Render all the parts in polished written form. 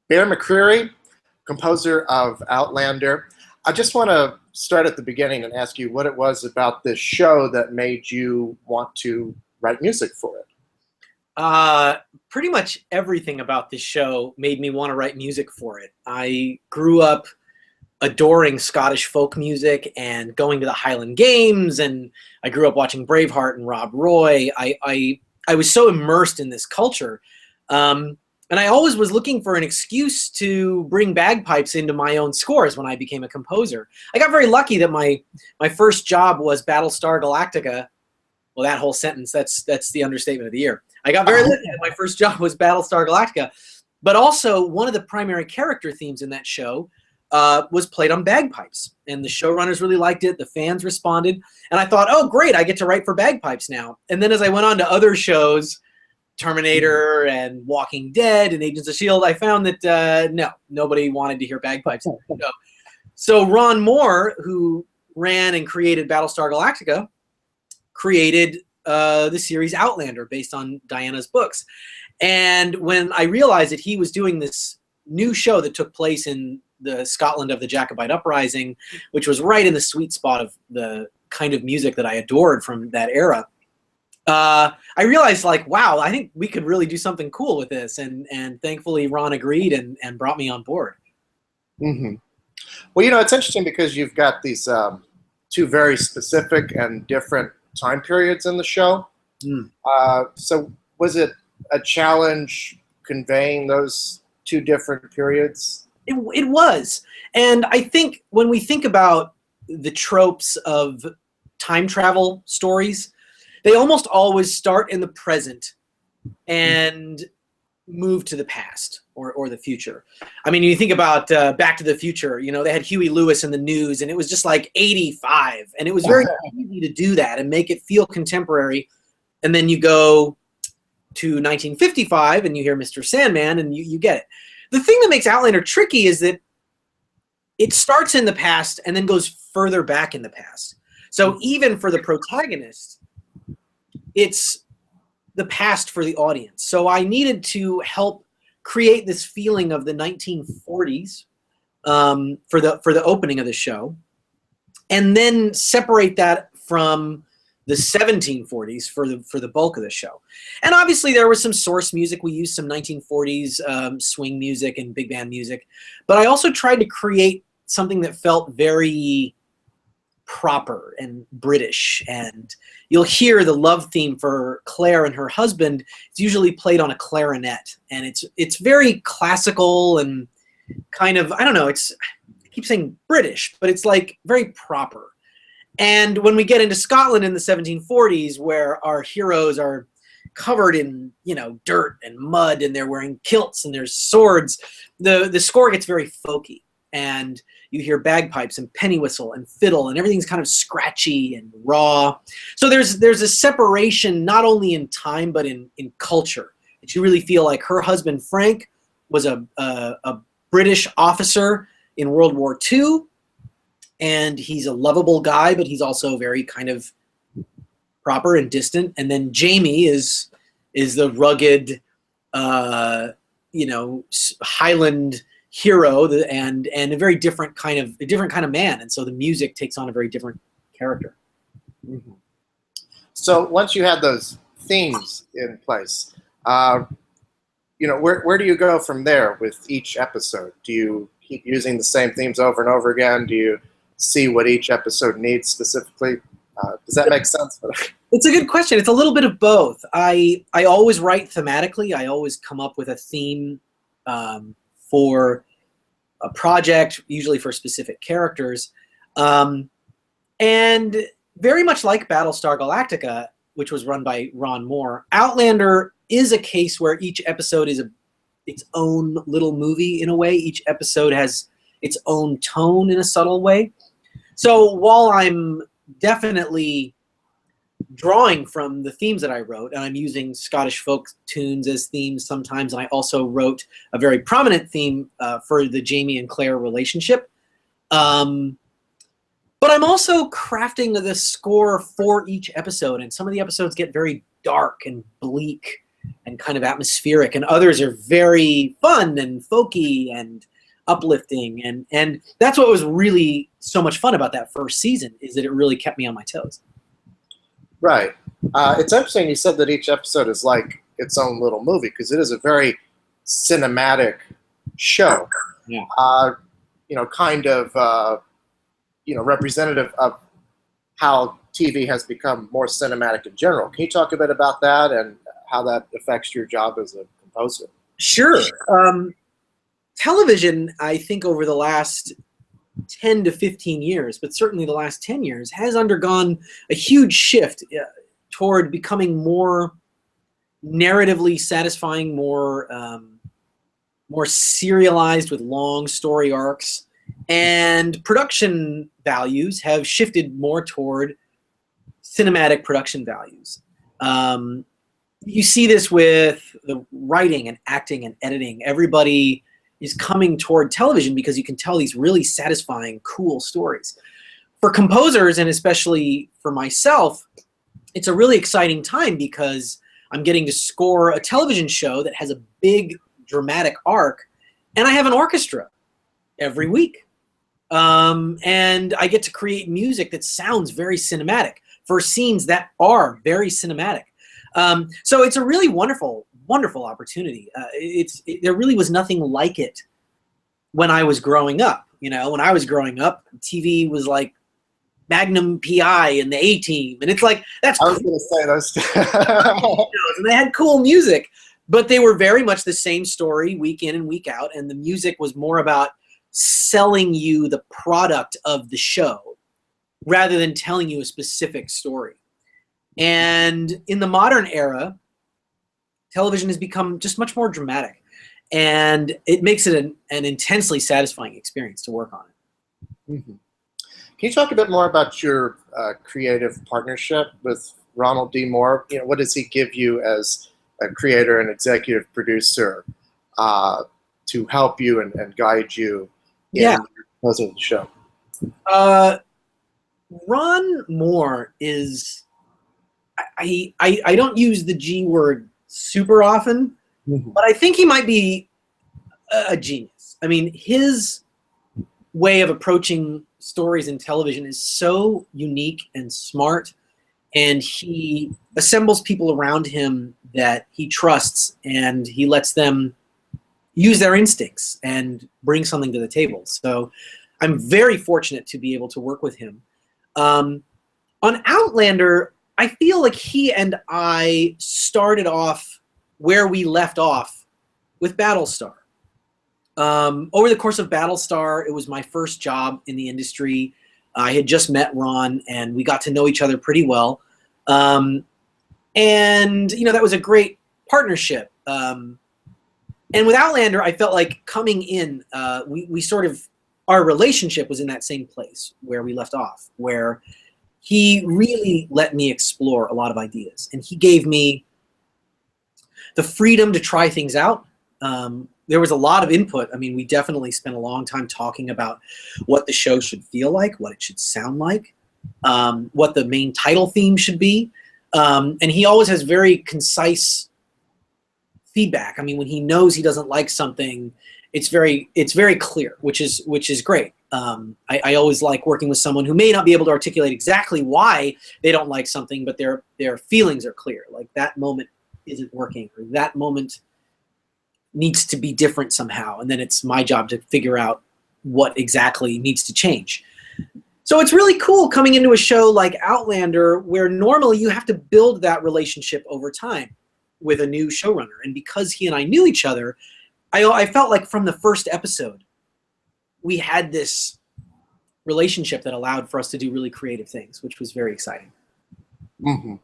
Bear McCreary, composer of Outlander. I just want to start at the beginning and ask you what it was about this show that made you want to write music for it. Pretty much everything about this show made me want to write music for it. I grew up adoring Scottish folk music and going to the Highland Games, and I grew up watching Braveheart and Rob Roy. I was so immersed in this culture. And I always was looking for an excuse to bring bagpipes into my own scores when I became a composer. I got very lucky that my first job was Battlestar Galactica. Well, that whole sentence, that's the understatement of the year. I got very lucky that my first job was Battlestar Galactica. But also, one of the primary character themes in that show was played on bagpipes. And the showrunners really liked it. The fans responded. And I thought, oh, great, I get to write for bagpipes now. And then as I went on to other shows, Terminator and Walking Dead and Agents of S.H.I.E.L.D., I found that no, nobody wanted to hear bagpipes. So Ron Moore, who ran and created Battlestar Galactica, created the series Outlander based on Diana's books. And when I realized that he was doing this new show that took place in the Scotland of the Jacobite Uprising, which was right in the sweet spot of the kind of music that I adored from that era, I realized, like, wow, I think we could really do something cool with this. And thankfully, Ron agreed and brought me on board. Mm-hmm. Well, it's interesting because you've got these two very specific and different time periods in the show. So was it a challenge conveying those two different periods? It was. And I think when we think about the tropes of time travel stories, they almost always start in the present and move to the past or the future. I mean, you think about Back to the Future, they had Huey Lewis in the news, and it was just like 85. And it was very easy to do that and make it feel contemporary. And then you go to 1955 and you hear Mr. Sandman and you get it. The thing that makes Outlander tricky is that it starts in the past and then goes further back in the past. So even for the protagonist, it's the past for the audience. So I needed to help create this feeling of the 1940s for the opening of the show, and then separate that from the 1740s for the bulk of the show. And obviously there was some source music. We used some 1940s swing music and big band music, but I also tried to create something that felt very proper and British. And you'll hear the love theme for Claire and her husband. It's usually played on a clarinet, and it's very classical and kind of, I don't know, I keep saying British, but it's like very proper. And when we get into Scotland in the 1740s, where our heroes are covered in dirt and mud, and they're wearing kilts and there's swords, the score gets very folky, and you hear bagpipes and penny whistle and fiddle, and everything's kind of scratchy and raw. So there's a separation not only in time but in culture. That you really feel like her husband Frank was a British officer in World War II, and he's a lovable guy, but he's also very kind of proper and distant. And then Jamie is the rugged, Highland hero, and a very different kind of man. And so the music takes on a very different character. Mm-hmm. So once you had those themes in place, where do you go from there with each episode? Do you keep using the same themes over and over again? Do you see what each episode needs specifically? Does that make sense? It's a good question. It's a little bit of both. I always write thematically. I always come up with a theme for a project, usually for specific characters. And very much like Battlestar Galactica, which was run by Ron Moore, Outlander is a case where each episode is its own little movie in a way. Each episode has its own tone in a subtle way. So while I'm definitely drawing from the themes that I wrote, and I'm using Scottish folk tunes as themes sometimes, and I also wrote a very prominent theme for the Jamie and Claire relationship. But I'm also crafting the score for each episode, and some of the episodes get very dark and bleak and kind of atmospheric, and others are very fun and folky and uplifting, and that's what was really so much fun about that first season, is that it really kept me on my toes. Right. It's interesting you said that each episode is like its own little movie, because it is a very cinematic show. Yeah. Kind of representative of how TV has become more cinematic in general. Can you talk a bit about that and how that affects your job as a composer? Sure. Television, I think over the last 10 to 15 years, but certainly the last 10 years, has undergone a huge shift toward becoming more narratively satisfying, more serialized with long story arcs, and production values have shifted more toward cinematic production values. You see this with the writing and acting and editing. Everybody is coming toward television because you can tell these really satisfying, cool stories. For composers, and especially for myself, it's a really exciting time because I'm getting to score a television show that has a big dramatic arc, and I have an orchestra every week. And I get to create music that sounds very cinematic for scenes that are very cinematic. So it's a really wonderful opportunity. There really was nothing like it when I was growing up. When I was growing up, TV was like Magnum PI and the A-Team, and it's like, that's I was going to say those. And they had cool music, but they were very much the same story week in and week out, and the music was more about selling you the product of the show rather than telling you a specific story. And in the modern era, television has become just much more dramatic, and it makes it an intensely satisfying experience to work on it. Mm-hmm. Can you talk a bit more about your creative partnership with Ronald D. Moore? What does he give you as a creator and executive producer to help you and guide you in the show? Ron Moore is, I don't use the G word super often, but I think he might be a genius. I mean, his way of approaching stories in television is so unique and smart, and he assembles people around him that he trusts, and he lets them use their instincts and bring something to the table. So I'm very fortunate to be able to work with him. On Outlander, I feel like he and I started off where we left off with Battlestar. Over the course of Battlestar, it was my first job in the industry. I had just met Ron, and we got to know each other pretty well. And, that was a great partnership. And with Outlander, I felt like coming in, we sort of, our relationship was in that same place where we left off, where he really let me explore a lot of ideas, and he gave me the freedom to try things out. There was a lot of input. I mean, we definitely spent a long time talking about what the show should feel like, what it should sound like, what the main title theme should be. And he always has very concise feedback. I mean, when he knows he doesn't like something, it's very clear, which is great. I always like working with someone who may not be able to articulate exactly why they don't like something, but their feelings are clear. Like, that moment isn't working, or that moment needs to be different somehow, and then it's my job to figure out what exactly needs to change. So it's really cool coming into a show like Outlander, where normally you have to build that relationship over time with a new showrunner. And because he and I knew each other, I felt like from the first episode, we had this relationship that allowed for us to do really creative things, which was very exciting. Mm-hmm.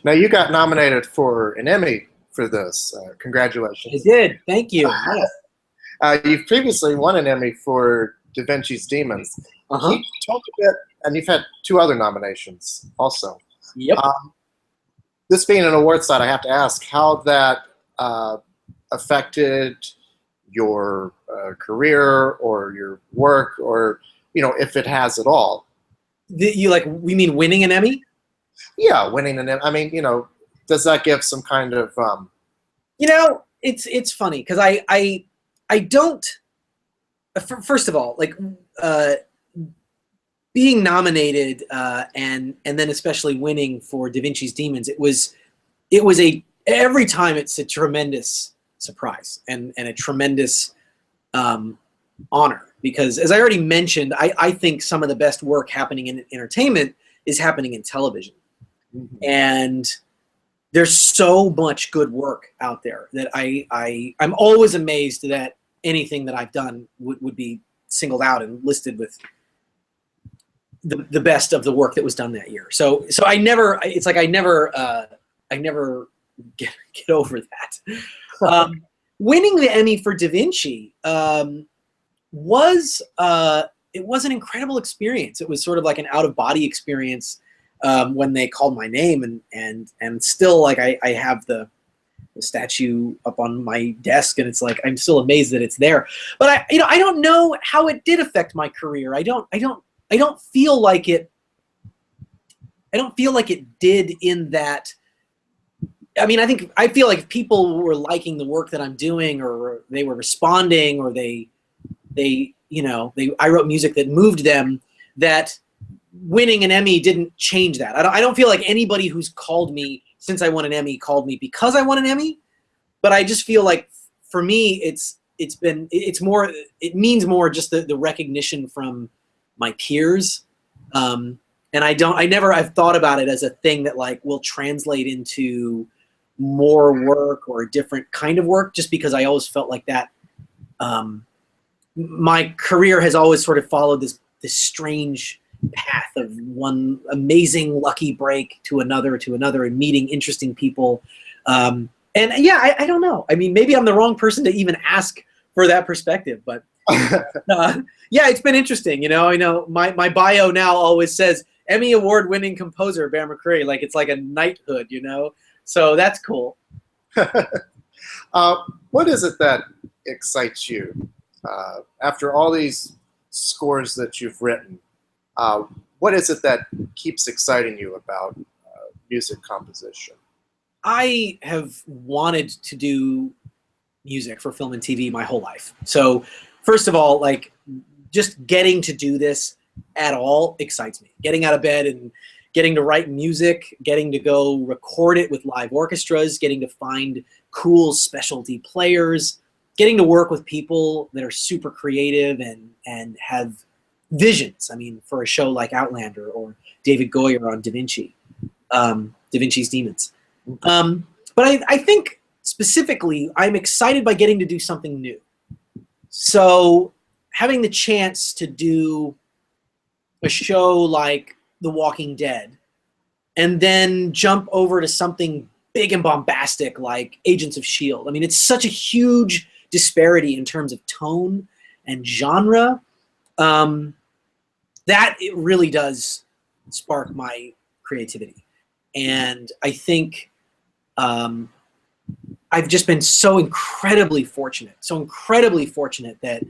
Now, you got nominated for an Emmy for this. Congratulations. I did. Thank you. You've previously won an Emmy for Da Vinci's Demons. Can you talk a bit, and you've had 2 other nominations also. Yep. This being an award site, I have to ask how that affected your career or your work, or if it has at all. We mean winning an Emmy? Yeah, winning an Emmy. I mean, does that give some kind of You know, it's funny because I don't. First of all, like being nominated and then especially winning for Da Vinci's Demons, it was every time it's a tremendous surprise and a tremendous honor, because as I already mentioned, I think some of the best work happening in entertainment is happening in television. Mm-hmm. And there's so much good work out there that I'm always amazed that anything that I've done would be singled out and listed with the best of the work that was done that year. So I never get over that. Winning the Emmy for Da Vinci was an incredible experience. It was sort of like an out of body experience when they called my name, and still, like, I have the statue up on my desk, and it's like I'm still amazed that it's there. But I don't know how it did affect my career. I don't feel like it. I don't feel like it did in that. I mean, I feel like if people were liking the work that I'm doing, or they were responding, or I wrote music that moved them, that winning an Emmy didn't change that. I don't feel like anybody who's called me since I won an Emmy called me because I won an Emmy, but I just feel like for me it means more just the recognition from my peers. And I've thought about it as a thing that like will translate into more work or a different kind of work, just because I always felt like that. My career has always sort of followed this strange path of one amazing lucky break to another and meeting interesting people. And yeah, I don't know. I mean, maybe I'm the wrong person to even ask for that perspective, but yeah, it's been interesting. I know my bio now always says Emmy award-winning composer Bear McCreary, like it's like a knighthood, so that's cool. What is it that excites you after all these scores that you've written? What is it that keeps exciting you about music composition? I have wanted to do music for film and TV my whole life. So first of all, like, just getting to do this at all excites me. Getting out of bed and getting to write music, getting to go record it with live orchestras, getting to find cool specialty players, getting to work with people that are super creative and have visions. I mean, for a show like Outlander or David Goyer on Da Vinci's Demons. But I think specifically, I'm excited by getting to do something new. So having the chance to do a show like The Walking Dead and then jump over to something big and bombastic like Agents of S.H.I.E.L.D. I mean, it's such a huge disparity in terms of tone and genre. That it really does spark my creativity. And I think I've just been so incredibly fortunate that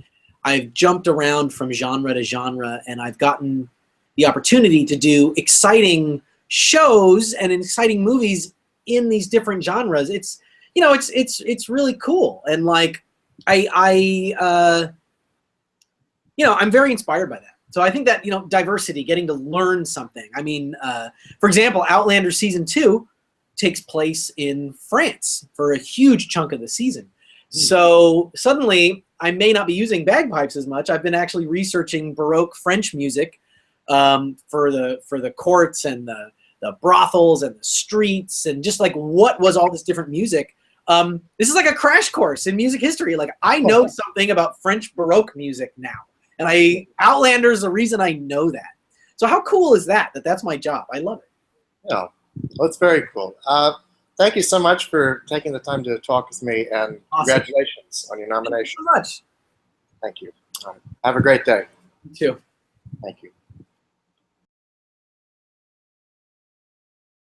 I've jumped around from genre to genre, and I've gotten the opportunity to do exciting shows and exciting movies in these different genres. It's really cool. And like, I'm very inspired by that. So I think that, diversity, getting to learn something. I mean, for example, Outlander season 2 takes place in France for a huge chunk of the season. So suddenly I may not be using bagpipes as much. I've been actually researching Baroque French music for the courts and the brothels and the streets, and just like what was all this different music. This is like a crash course in music history. Like, I know something about French Baroque music now. And Outlander is the reason I know that. So how cool is that? That's my job. I love it. Yeah, well, it's very cool. Thank you so much for taking the time to talk with me, and awesome. Congratulations on your nomination. Thank you so much. Thank you. Have a great day. You too. Thank you.